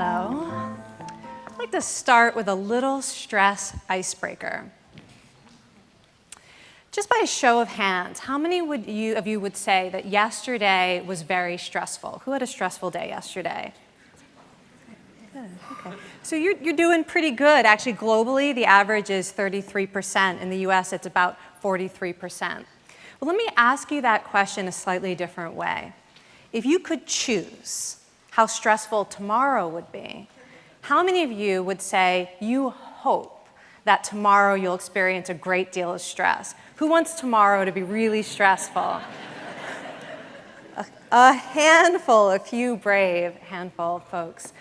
Hello. I'd like to start with a little stress icebreaker. Just by a show of hands, how many of you would say that yesterday was very stressful? Who had a stressful day yesterday? Good, okay. So you're doing pretty good. Actually, globally, the average is 33%. In the US, it's about 43%. Well, let me ask you that question a slightly different way. If you could choose how stressful tomorrow would be, how many of you would say you hope that tomorrow you'll experience a great deal of stress? Who wants tomorrow to be really stressful? A handful, a few brave handful of folks.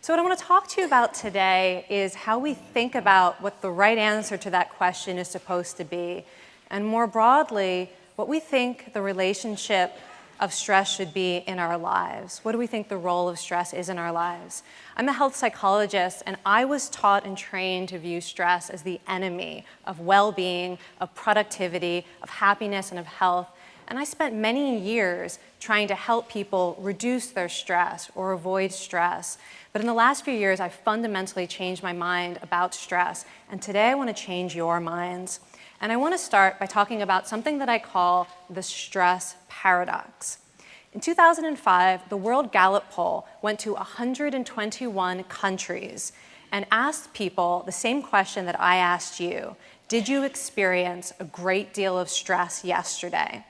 So what I want to talk to you about today is how we think about what the right answer to that question is supposed to be, and more broadly, what we think the relationship of stress should be in our lives. What do we think the role of stress is in our lives? I'm a health psychologist, and I was taught and trained to view stress as the enemy of well-being, of productivity, of happiness, and of health. And I spent many years trying to help people reduce their stress or avoid stress. But in the last few years, I've fundamentally changed my mind about stress. And today I want to change your minds. And I want to start by talking about something that I call the stress paradox. In 2005, the World Gallup poll went to 121 countries and asked people the same question that I asked you. Did you experience a great deal of stress yesterday?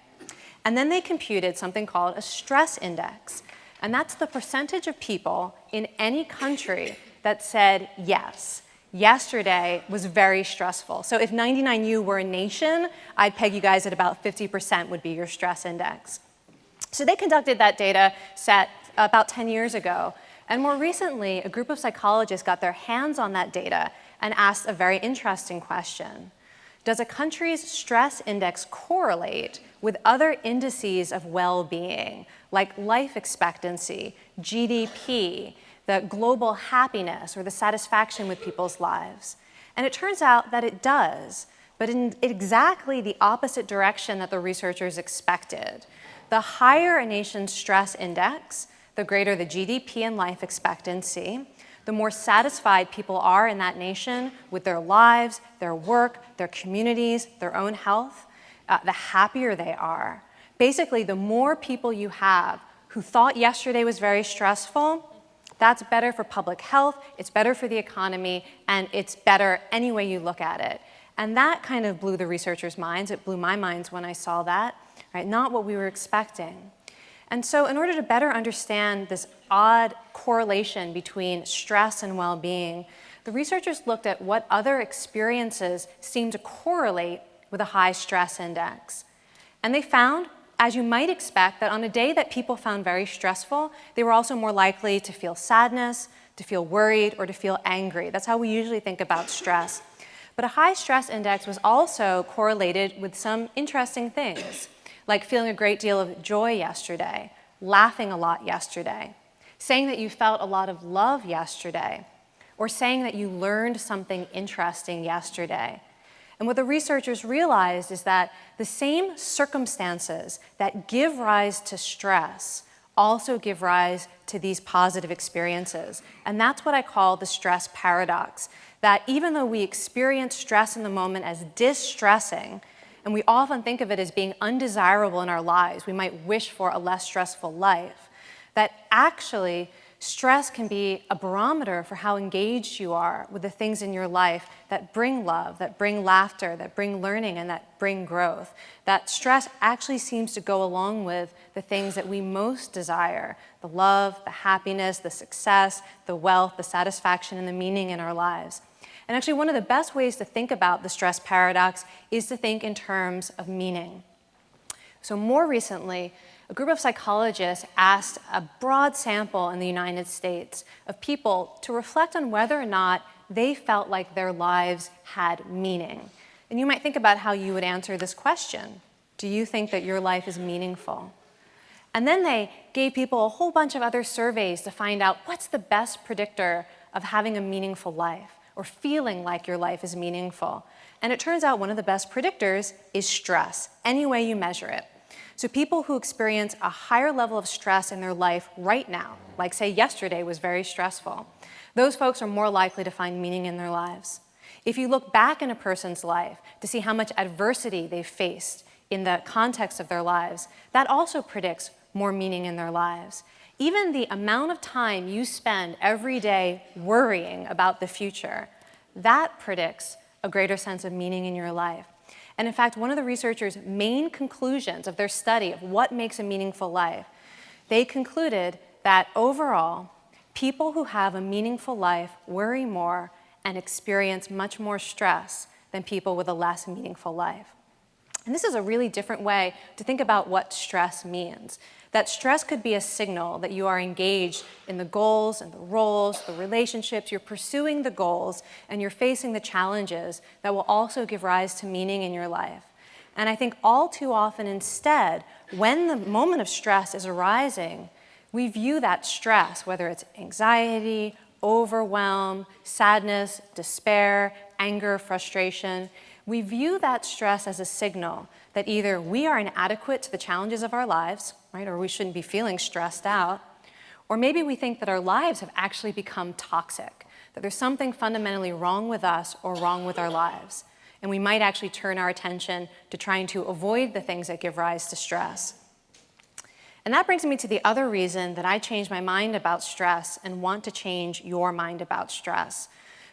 And then they computed something called a stress index. And that's the percentage of people in any country that said yes. Yesterday was very stressful. So if 99U were a nation, I'd peg you guys at about 50% would be your stress index. So they conducted that data set about 10 years ago. And more recently, a group of psychologists got their hands on that data and asked a very interesting question. Does a country's stress index correlate with other indices of well-being, like life expectancy, GDP, the global happiness, or the satisfaction with people's lives? And it turns out that it does, but in exactly the opposite direction that the researchers expected. The higher a nation's stress index, the greater the GDP and life expectancy, the more satisfied people are in that nation with their lives, their work, their communities, their own health, the happier they are. Basically, the more people you have who thought yesterday was very stressful, that's better for public health, it's better for the economy, and it's better any way you look at it. And that kind of blew the researchers' minds. It blew my minds when I saw that, right? Not what we were expecting. And so in order to better understand this odd correlation between stress and well-being, the researchers looked at what other experiences seem to correlate with a high stress index. And they found, as you might expect, that on a day that people found very stressful, they were also more likely to feel sadness, to feel worried, or to feel angry. That's how we usually think about stress. But a high stress index was also correlated with some interesting things, like feeling a great deal of joy yesterday, laughing a lot yesterday, saying that you felt a lot of love yesterday, or saying that you learned something interesting yesterday. And what the researchers realized is that the same circumstances that give rise to stress also give rise to these positive experiences. And that's what I call the stress paradox, that even though we experience stress in the moment as distressing, and we often think of it as being undesirable in our lives, we might wish for a less stressful life, that actually stress can be a barometer for how engaged you are with the things in your life that bring love, that bring laughter, that bring learning, and that bring growth. That stress actually seems to go along with the things that we most desire, the love, the happiness, the success, the wealth, the satisfaction, and the meaning in our lives. And actually, one of the best ways to think about the stress paradox is to think in terms of meaning. So more recently, a group of psychologists asked a broad sample in the United States of people to reflect on whether or not they felt like their lives had meaning. And you might think about how you would answer this question. Do you think that your life is meaningful? And then they gave people a whole bunch of other surveys to find out what's the best predictor of having a meaningful life or feeling like your life is meaningful. And it turns out one of the best predictors is stress, any way you measure it. So people who experience a higher level of stress in their life right now, like say yesterday was very stressful, those folks are more likely to find meaning in their lives. If you look back in a person's life to see how much adversity they've faced in the context of their lives, that also predicts more meaning in their lives. Even the amount of time you spend every day worrying about the future, that predicts a greater sense of meaning in your life. And in fact, one of the researchers' main conclusions of their study of what makes a meaningful life, they concluded that overall, people who have a meaningful life worry more and experience much more stress than people with a less meaningful life. And this is a really different way to think about what stress means. That stress could be a signal that you are engaged in the goals and the roles, the relationships, you're pursuing the goals, and you're facing the challenges that will also give rise to meaning in your life. And I think all too often instead, when the moment of stress is arising, we view that stress, whether it's anxiety, overwhelm, sadness, despair, anger, frustration, we view that stress as a signal that either we are inadequate to the challenges of our lives, right, or we shouldn't be feeling stressed out, or maybe we think that our lives have actually become toxic, that there's something fundamentally wrong with us or wrong with our lives, and we might actually turn our attention to trying to avoid the things that give rise to stress. And that brings me to the other reason that I changed my mind about stress and want to change your mind about stress.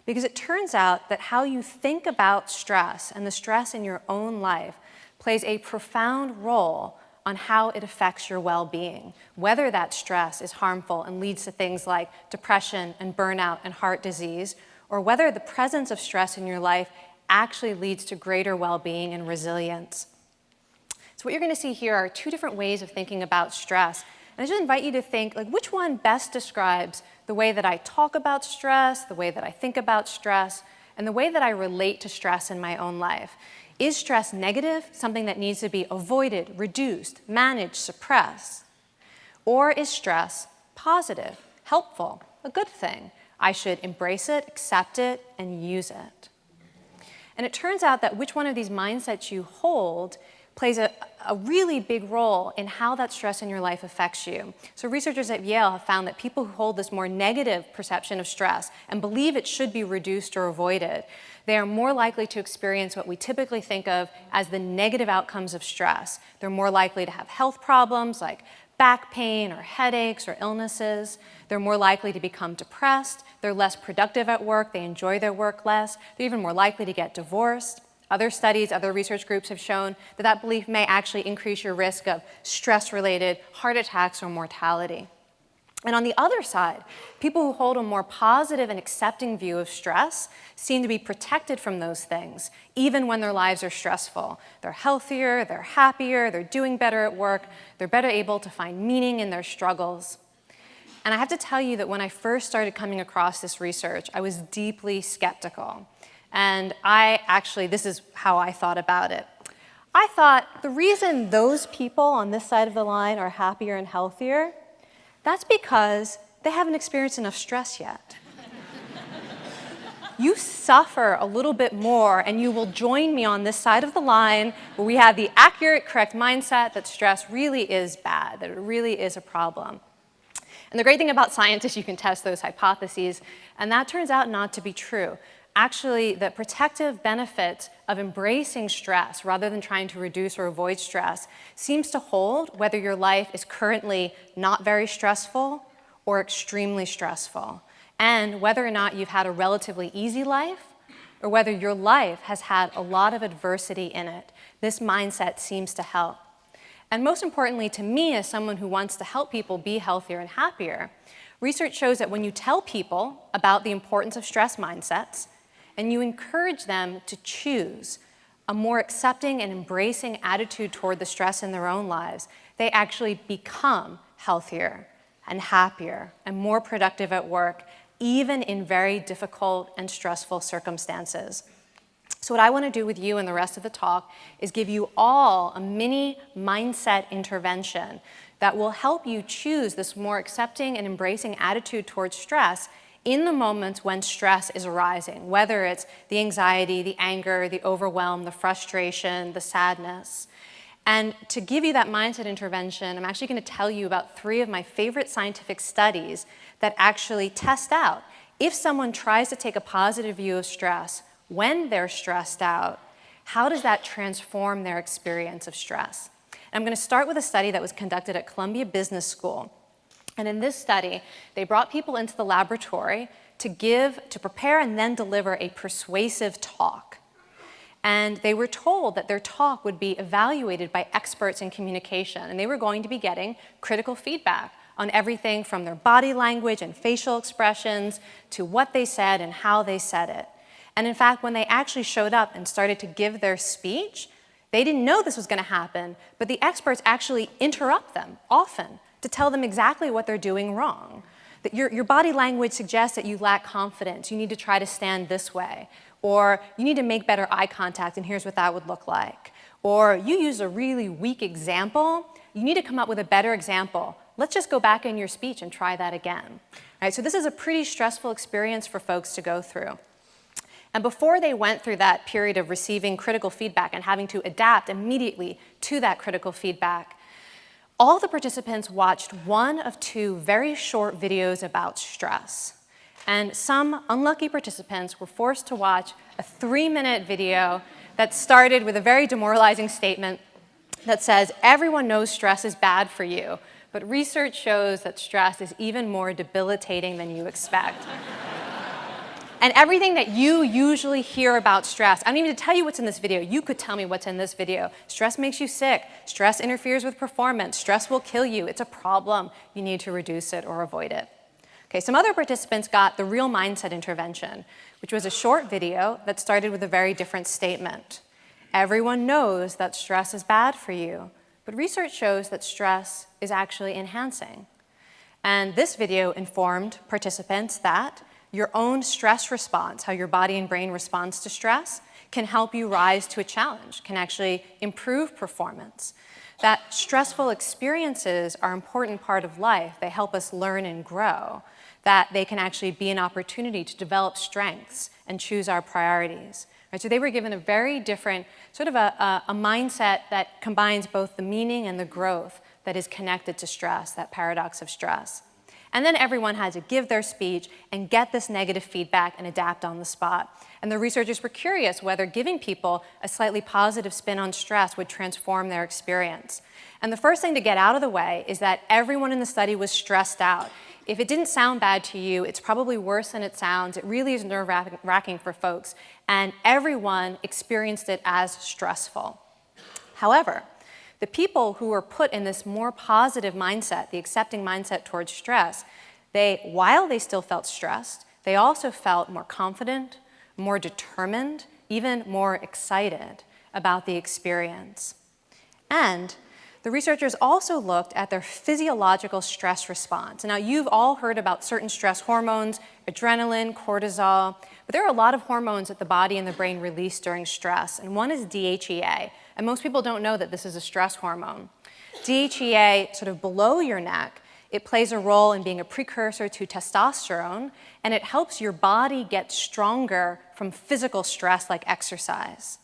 Because it turns out that how you think about stress and the stress in your own life plays a profound role on how it affects your well-being, whether that stress is harmful and leads to things like depression and burnout and heart disease, or whether the presence of stress in your life actually leads to greater well-being and resilience. So what you're going to see here are two different ways of thinking about stress. And I just invite you to think, like, which one best describes the way that I talk about stress, the way that I think about stress, and the way that I relate to stress in my own life. Is stress negative, something that needs to be avoided, reduced, managed, suppressed? Or is stress positive, helpful, a good thing? I should embrace it, accept it, and use it. And it turns out that which one of these mindsets you hold plays a really big role in how that stress in your life affects you. So researchers at Yale have found that people who hold this more negative perception of stress and believe it should be reduced or avoided, they are more likely to experience what we typically think of as the negative outcomes of stress. They're more likely to have health problems like back pain or headaches or illnesses. They're more likely to become depressed. They're less productive at work. They enjoy their work less. They're even more likely to get divorced. Other studies, other research groups have shown that that belief may actually increase your risk of stress-related heart attacks or mortality. And on the other side, people who hold a more positive and accepting view of stress seem to be protected from those things, even when their lives are stressful. They're healthier, they're happier, they're doing better at work, they're better able to find meaning in their struggles. And I have to tell you that when I first started coming across this research, I was deeply skeptical. And this is how I thought about it. I thought the reason those people on this side of the line are happier and healthier, that's because they haven't experienced enough stress yet. You suffer a little bit more and you will join me on this side of the line where we have the accurate, correct mindset that stress really is bad, that it really is a problem. And the great thing about science is you can test those hypotheses, and that turns out not to be true. Actually, the protective benefit of embracing stress rather than trying to reduce or avoid stress seems to hold whether your life is currently not very stressful or extremely stressful, and whether or not you've had a relatively easy life or whether your life has had a lot of adversity in it. This mindset seems to help. And most importantly to me, as someone who wants to help people be healthier and happier, research shows that when you tell people about the importance of stress mindsets, and you encourage them to choose a more accepting and embracing attitude toward the stress in their own lives, they actually become healthier and happier and more productive at work, even in very difficult and stressful circumstances. So what I want to do with you and the rest of the talk is give you all a mini mindset intervention that will help you choose this more accepting and embracing attitude towards stress in the moments when stress is arising, whether it's the anxiety, the anger, the overwhelm, the frustration, the sadness. And to give you that mindset intervention, I'm actually going to tell you about 3 of my favorite scientific studies that actually test out if someone tries to take a positive view of stress when they're stressed out, how does that transform their experience of stress? And I'm going to start with a study that was conducted at Columbia Business School. And in this study, they brought people into the laboratory to prepare and then deliver a persuasive talk. And they were told that their talk would be evaluated by experts in communication, and they were going to be getting critical feedback on everything from their body language and facial expressions to what they said and how they said it. And in fact, when they actually showed up and started to give their speech, they didn't know this was going to happen, but the experts actually interrupt them often to tell them exactly what they're doing wrong. That your body language suggests that you lack confidence. You need to try to stand this way. Or you need to make better eye contact, and here's what that would look like. Or you use a really weak example. You need to come up with a better example. Let's just go back in your speech and try that again. All right, so this is a pretty stressful experience for folks to go through. And before they went through that period of receiving critical feedback and having to adapt immediately to that critical feedback, all the participants watched 1 of 2 very short videos about stress. And some unlucky participants were forced to watch a 3-minute video that started with a very demoralizing statement that says, "Everyone knows stress is bad for you, but research shows that stress is even more debilitating than you expect." And everything that you usually hear about stress, I don't even need to tell you what's in this video. You could tell me what's in this video. Stress makes you sick. Stress interferes with performance. Stress will kill you. It's a problem. You need to reduce it or avoid it. Okay, some other participants got the real mindset intervention, which was a short video that started with a very different statement. Everyone knows that stress is bad for you, but research shows that stress is actually enhancing. And this video informed participants that your own stress response, how your body and brain responds to stress, can help you rise to a challenge, can actually improve performance. That stressful experiences are an important part of life. They help us learn and grow. That they can actually be an opportunity to develop strengths and choose our priorities. Right, so they were given a very different, sort of a mindset that combines both the meaning and the growth that is connected to stress, that paradox of stress. And then everyone had to give their speech and get this negative feedback and adapt on the spot. And the researchers were curious whether giving people a slightly positive spin on stress would transform their experience. And the first thing to get out of the way is that everyone in the study was stressed out. If it didn't sound bad to you, it's probably worse than it sounds. It really is nerve-wracking for folks. And everyone experienced it as stressful. However, the people who were put in this more positive mindset, the accepting mindset towards stress, while they still felt stressed, they also felt more confident, more determined, even more excited about the experience. And the researchers also looked at their physiological stress response. Now, you've all heard about certain stress hormones, adrenaline, cortisol, but there are a lot of hormones that the body and the brain release during stress, and one is DHEA. And most people don't know that this is a stress hormone. DHEA, sort of below your neck, it plays a role in being a precursor to testosterone, and it helps your body get stronger from physical stress like exercise.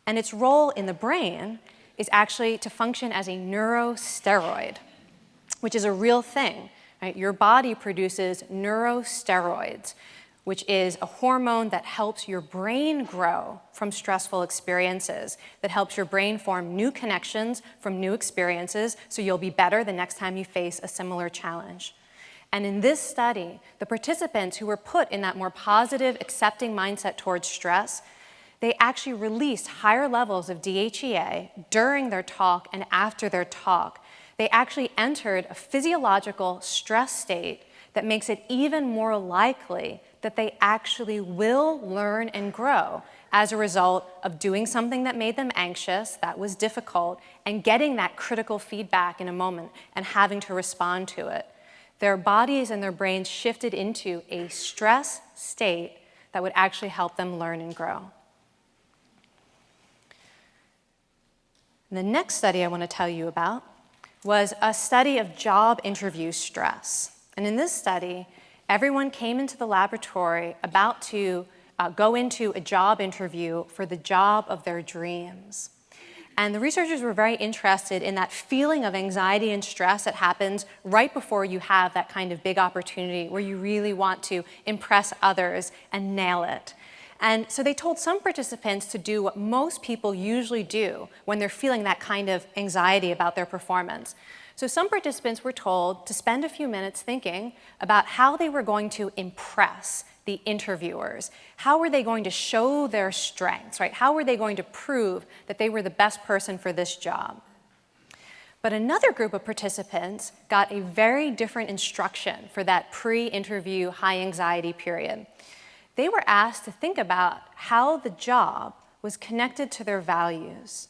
And its role in the brain is actually to function as a neurosteroid, which is a real thing. Right? Your body produces neurosteroids, which is a hormone that helps your brain grow from stressful experiences, that helps your brain form new connections from new experiences, so you'll be better the next time you face a similar challenge. And in this study, the participants who were put in that more positive, accepting mindset towards stress, they actually released higher levels of DHEA during their talk and after their talk. They actually entered a physiological stress state that makes it even more likely that they actually will learn and grow as a result of doing something that made them anxious, that was difficult, and getting that critical feedback in a moment and having to respond to it. Their bodies and their brains shifted into a stress state that would actually help them learn and grow. The next study I want to tell you about was a study of job interview stress. And in this study, everyone came into the laboratory about to go into a job interview for the job of their dreams. And the researchers were very interested in that feeling of anxiety and stress that happens right before you have that kind of big opportunity where you really want to impress others and nail it. And so they told some participants to do what most people usually do when they're feeling that kind of anxiety about their performance. So some participants were told to spend a few minutes thinking about how they were going to impress the interviewers. How were they going to show their strengths, right? How were they going to prove that they were the best person for this job? But another group of participants got a very different instruction for that pre-interview high anxiety period. They were asked to think about how the job was connected to their values.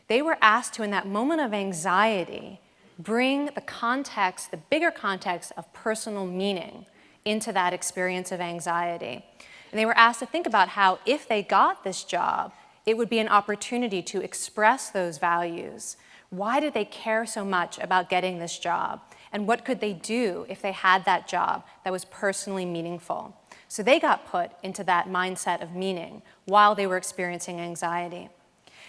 They were asked to, in that moment of anxiety, bring the context, the bigger context of personal meaning into that experience of anxiety. And they were asked to think about how, if they got this job, it would be an opportunity to express those values. Why did they care so much about getting this job? And what could they do if they had that job that was personally meaningful? So they got put into that mindset of meaning while they were experiencing anxiety.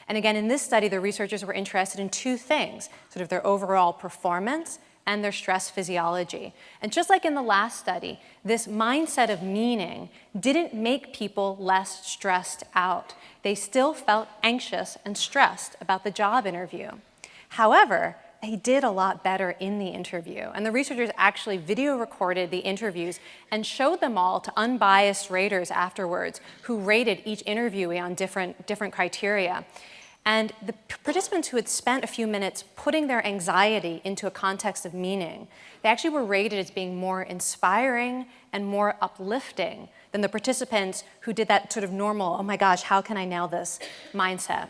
And again, in this study, the researchers were interested in two things, sort of their overall performance and their stress physiology. And just like in the last study, this mindset of meaning didn't make people less stressed out. They still felt anxious and stressed about the job interview. However, they did a lot better in the interview. And the researchers actually video recorded the interviews and showed them all to unbiased raters afterwards who rated each interviewee on different criteria. And the participants who had spent a few minutes putting their anxiety into a context of meaning, they actually were rated as being more inspiring and more uplifting than the participants who did that sort of normal, oh my gosh, how can I nail this mindset?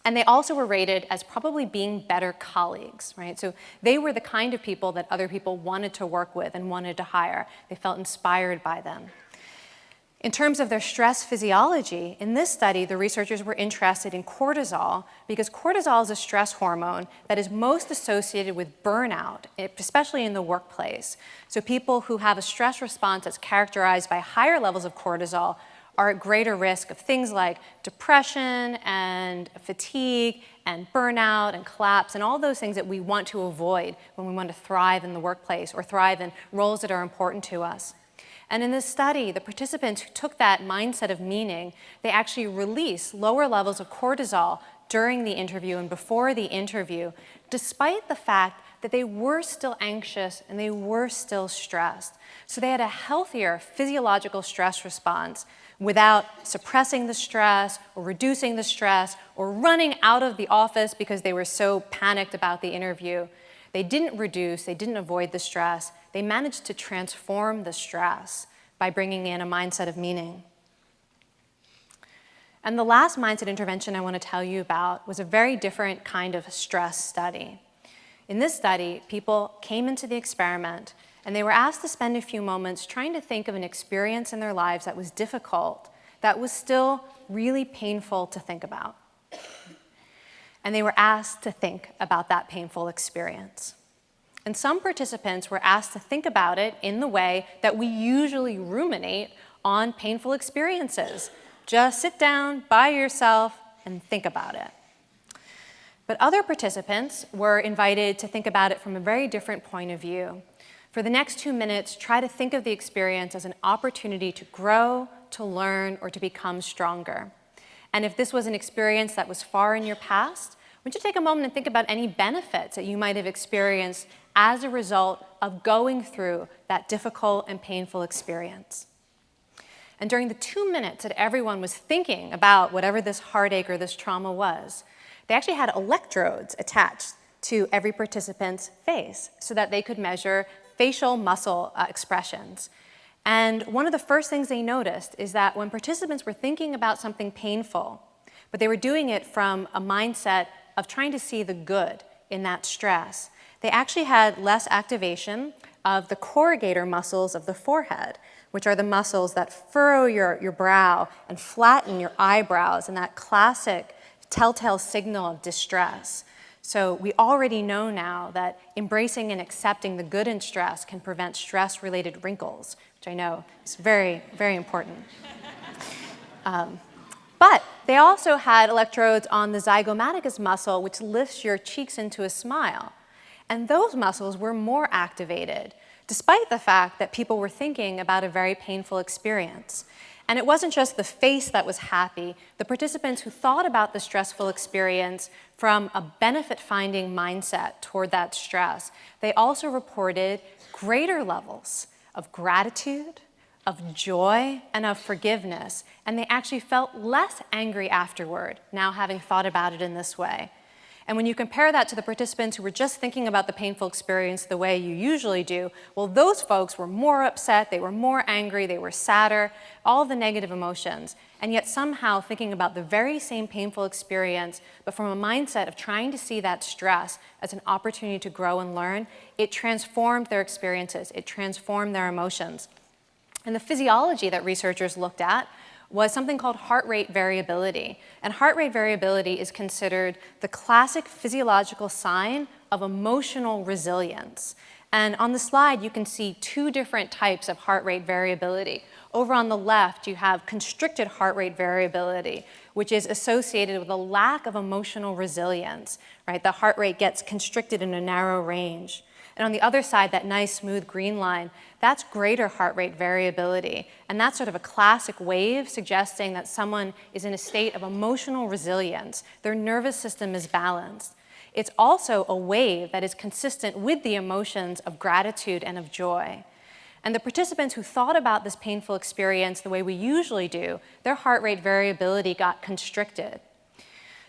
And they also were rated as probably being better colleagues, right? So they were the kind of people that other people wanted to work with and wanted to hire. They felt inspired by them. In terms of their stress physiology, in this study, the researchers were interested in cortisol because cortisol is a stress hormone that is most associated with burnout, especially in the workplace. So people who have a stress response that's characterized by higher levels of cortisol are at greater risk of things like depression and fatigue and burnout and collapse and all those things that we want to avoid when we want to thrive in the workplace or thrive in roles that are important to us. And in this study, the participants who took that mindset of meaning, they actually released lower levels of cortisol during the interview and before the interview, despite the fact that they were still anxious and they were still stressed. So they had a healthier physiological stress response without suppressing the stress or reducing the stress or running out of the office because they were so panicked about the interview. They didn't reduce, they didn't avoid the stress. They managed to transform the stress by bringing in a mindset of meaning. And the last mindset intervention I want to tell you about was a very different kind of stress study. In this study, people came into the experiment and they were asked to spend a few moments trying to think of an experience in their lives that was difficult, that was still really painful to think about. And they were asked to think about that painful experience. And some participants were asked to think about it in the way that we usually ruminate on painful experiences. Just sit down by yourself and think about it. But other participants were invited to think about it from a very different point of view. For the next 2 minutes, try to think of the experience as an opportunity to grow, to learn, or to become stronger. And if this was an experience that was far in your past, would you take a moment and think about any benefits that you might have experienced as a result of going through that difficult and painful experience? And during the 2 minutes that everyone was thinking about whatever this heartache or this trauma was, they actually had electrodes attached to every participant's face so that they could measure facial muscle expressions. And one of the first things they noticed is that when participants were thinking about something painful, but they were doing it from a mindset of trying to see the good in that stress, they actually had less activation of the corrugator muscles of the forehead, which are the muscles that furrow your brow and flatten your eyebrows, and that classic telltale signal of distress. So we already know now that embracing and accepting the good in stress can prevent stress-related wrinkles, which I know is very, very important. But They also had electrodes on the zygomaticus muscle, which lifts your cheeks into a smile. And those muscles were more activated, despite the fact that people were thinking about a very painful experience. And it wasn't just the face that was happy. The participants who thought about the stressful experience from a benefit-finding mindset toward that stress, they also reported greater levels of gratitude, of joy, and of forgiveness. And they actually felt less angry afterward, now having thought about it in this way. And when you compare that to the participants who were just thinking about the painful experience the way you usually do, well, those folks were more upset, they were more angry, they were sadder, all the negative emotions. And yet somehow thinking about the very same painful experience, but from a mindset of trying to see that stress as an opportunity to grow and learn, it transformed their experiences, it transformed their emotions. And the physiology that researchers looked at was something called heart rate variability. And heart rate variability is considered the classic physiological sign of emotional resilience. And on the slide, you can see two different types of heart rate variability. Over on the left, you have constricted heart rate variability, which is associated with a lack of emotional resilience, right? The heart rate gets constricted in a narrow range. And on the other side, that nice smooth green line, that's greater heart rate variability. And that's sort of a classic wave suggesting that someone is in a state of emotional resilience. Their nervous system is balanced. It's also a wave that is consistent with the emotions of gratitude and of joy. And the participants who thought about this painful experience the way we usually do, their heart rate variability got constricted.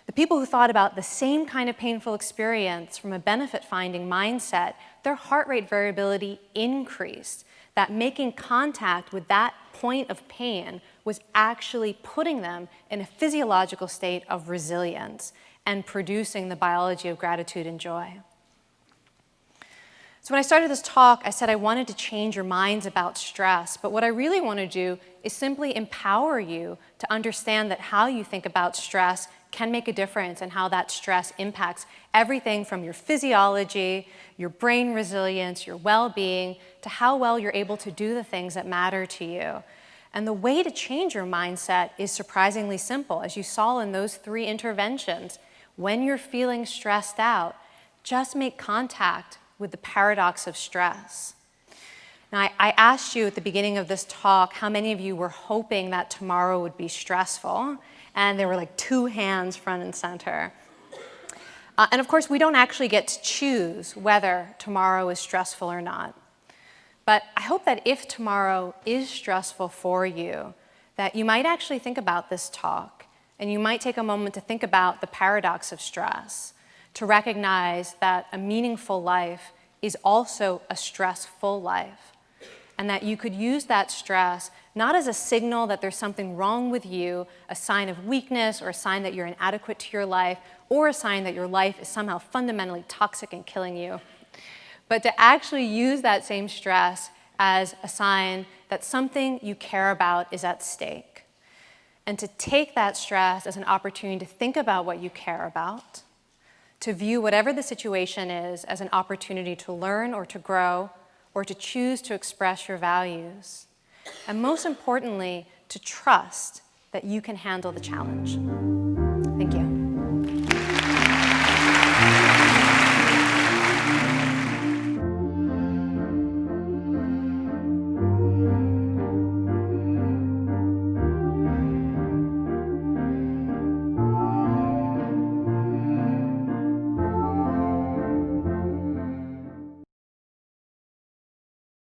The people who thought about the same kind of painful experience from a benefit-finding mindset, their heart rate variability increased. That making contact with that point of pain was actually putting them in a physiological state of resilience and producing the biology of gratitude and joy. So when I started this talk, I said I wanted to change your minds about stress, but what I really want to do is simply empower you to understand that how you think about stress can make a difference and how that stress impacts everything from your physiology, your brain resilience, your well-being, to how well you're able to do the things that matter to you. And the way to change your mindset is surprisingly simple. As you saw in those 3 interventions, when you're feeling stressed out, just make contact with the paradox of stress. Now, I asked you at the beginning of this talk how many of you were hoping that tomorrow would be stressful, and there were like 2 hands front and center. And of course, we don't actually get to choose whether tomorrow is stressful or not. But I hope that if tomorrow is stressful for you, that you might actually think about this talk, and you might take a moment to think about the paradox of stress, to recognize that a meaningful life is also a stressful life, and that you could use that stress not as a signal that there's something wrong with you, a sign of weakness or a sign that you're inadequate to your life, or a sign that your life is somehow fundamentally toxic and killing you, but to actually use that same stress as a sign that something you care about is at stake, and to take that stress as an opportunity to think about what you care about, to view whatever the situation is as an opportunity to learn or to grow, or to choose to express your values. And most importantly, to trust that you can handle the challenge.